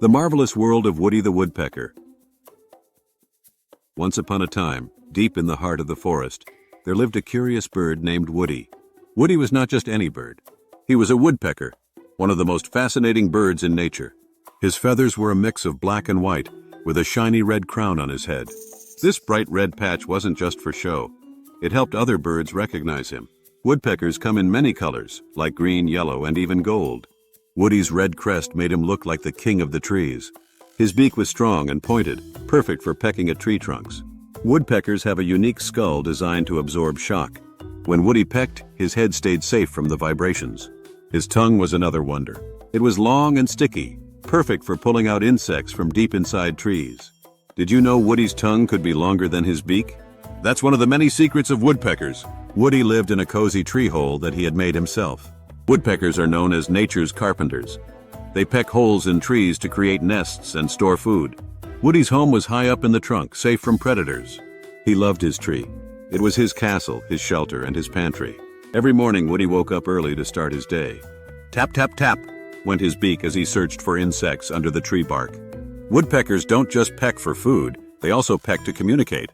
The Marvelous World of Woody the Woodpecker. Once upon a time, deep in the heart of the forest, there lived a curious bird named Woody. Woody was not just any bird. He was a woodpecker, one of the most fascinating birds in nature. His feathers were a mix of black and white, with a shiny red crown on his head. This bright red patch wasn't just for show. It helped other birds recognize him. Woodpeckers come in many colors, like green, yellow, and even gold. Woody's red crest made him look like the king of the trees. His beak was strong and pointed, perfect for pecking at tree trunks. Woodpeckers have a unique skull designed to absorb shock. When Woody pecked, his head stayed safe from the vibrations. His tongue was another wonder. It was long and sticky, perfect for pulling out insects from deep inside trees. Did you know Woody's tongue could be longer than his beak? That's one of the many secrets of woodpeckers. Woody lived in a cozy tree hole that he had made himself. Woodpeckers are known as nature's carpenters. They peck holes in trees to create nests and store food. Woody's home was high up in the trunk, safe from predators. He loved his tree. It was his castle, his shelter, and his pantry. Every morning, Woody woke up early to start his day. Tap, tap, tap, went his beak as he searched for insects under the tree bark. Woodpeckers don't just peck for food, they also peck to communicate.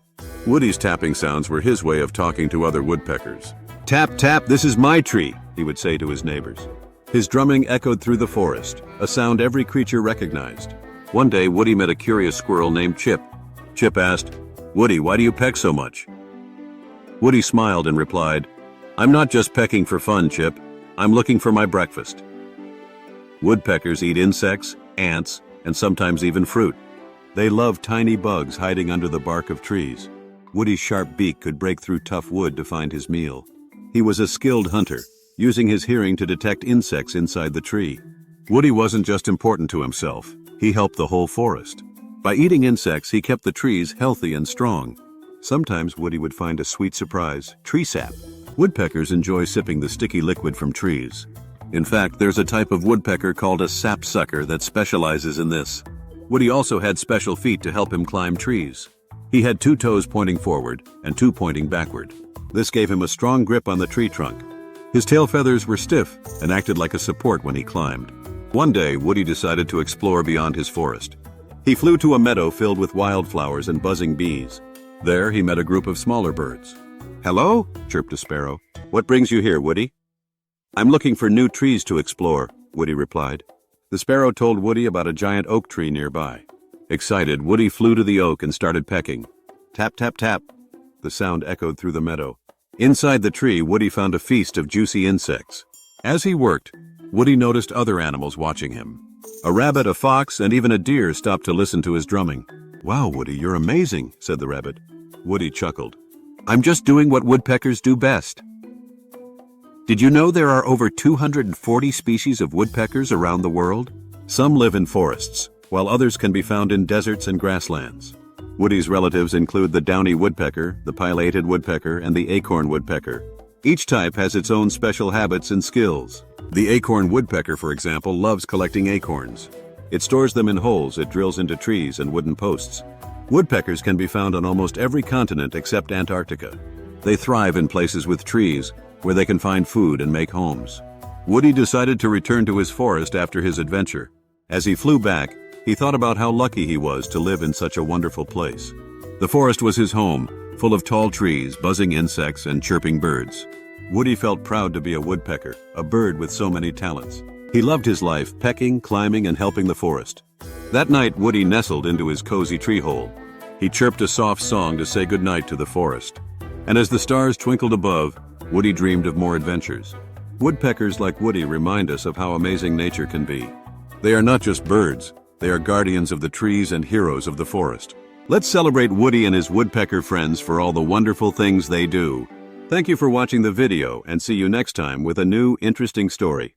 Woody's tapping sounds were his way of talking to other woodpeckers. Tap, tap, this is my tree, he would say to his neighbors. His drumming echoed through the forest, a sound every creature recognized. One day, Woody met a curious squirrel named Chip. Chip asked, "Woody, why do you peck so much?" Woody smiled and replied, "I'm not just pecking for fun, Chip. I'm looking for my breakfast." Woodpeckers eat insects, ants, and sometimes even fruit. They love tiny bugs hiding under the bark of trees. Woody's sharp beak could break through tough wood to find his meal. He was a skilled hunter, using his hearing to detect insects inside the tree. Woody wasn't just important to himself, he helped the whole forest. By eating insects, he kept the trees healthy and strong. Sometimes Woody would find a sweet surprise, tree sap. Woodpeckers enjoy sipping the sticky liquid from trees. In fact, there's a type of woodpecker called a sapsucker that specializes in this. Woody also had special feet to help him climb trees. He had 2 toes pointing forward and 2 pointing backward. This gave him a strong grip on the tree trunk. His tail feathers were stiff and acted like a support when he climbed. One day, Woody decided to explore beyond his forest. He flew to a meadow filled with wildflowers and buzzing bees. There, he met a group of smaller birds. "Hello?" chirped a sparrow. "What brings you here, Woody?" "I'm looking for new trees to explore," Woody replied. The sparrow told Woody about a giant oak tree nearby. Excited, Woody flew to the oak and started pecking. Tap, tap, tap. The sound echoed through the meadow. Inside the tree, Woody found a feast of juicy insects. As he worked, Woody noticed other animals watching him. A rabbit, a fox, and even a deer stopped to listen to his drumming. "Wow, Woody, you're amazing," said the rabbit. Woody chuckled. "I'm just doing what woodpeckers do best." Did you know there are over 240 species of woodpeckers around the world? Some live in forests, while others can be found in deserts and grasslands. Woody's relatives include the downy woodpecker, the pileated woodpecker, and the acorn woodpecker. Each type has its own special habits and skills. The acorn woodpecker, for example, loves collecting acorns. It stores them in holes it drills into trees and wooden posts. Woodpeckers can be found on almost every continent except Antarctica. They thrive in places with trees, where they can find food and make homes. Woody decided to return to his forest after his adventure. As he flew back, he thought about how lucky he was to live in such a wonderful place. The forest was his home, full of tall trees, buzzing insects, and chirping birds. Woody felt proud to be a woodpecker, a bird with so many talents. He loved his life, pecking, climbing, and helping the forest. That night, Woody nestled into his cozy tree hole. He chirped a soft song to say goodnight to the forest. And as the stars twinkled above, Woody dreamed of more adventures. Woodpeckers like Woody remind us of how amazing nature can be. They are not just birds, they are guardians of the trees and heroes of the forest. Let's celebrate Woody and his woodpecker friends for all the wonderful things they do. Thank you for watching the video, and see you next time with a new, interesting story.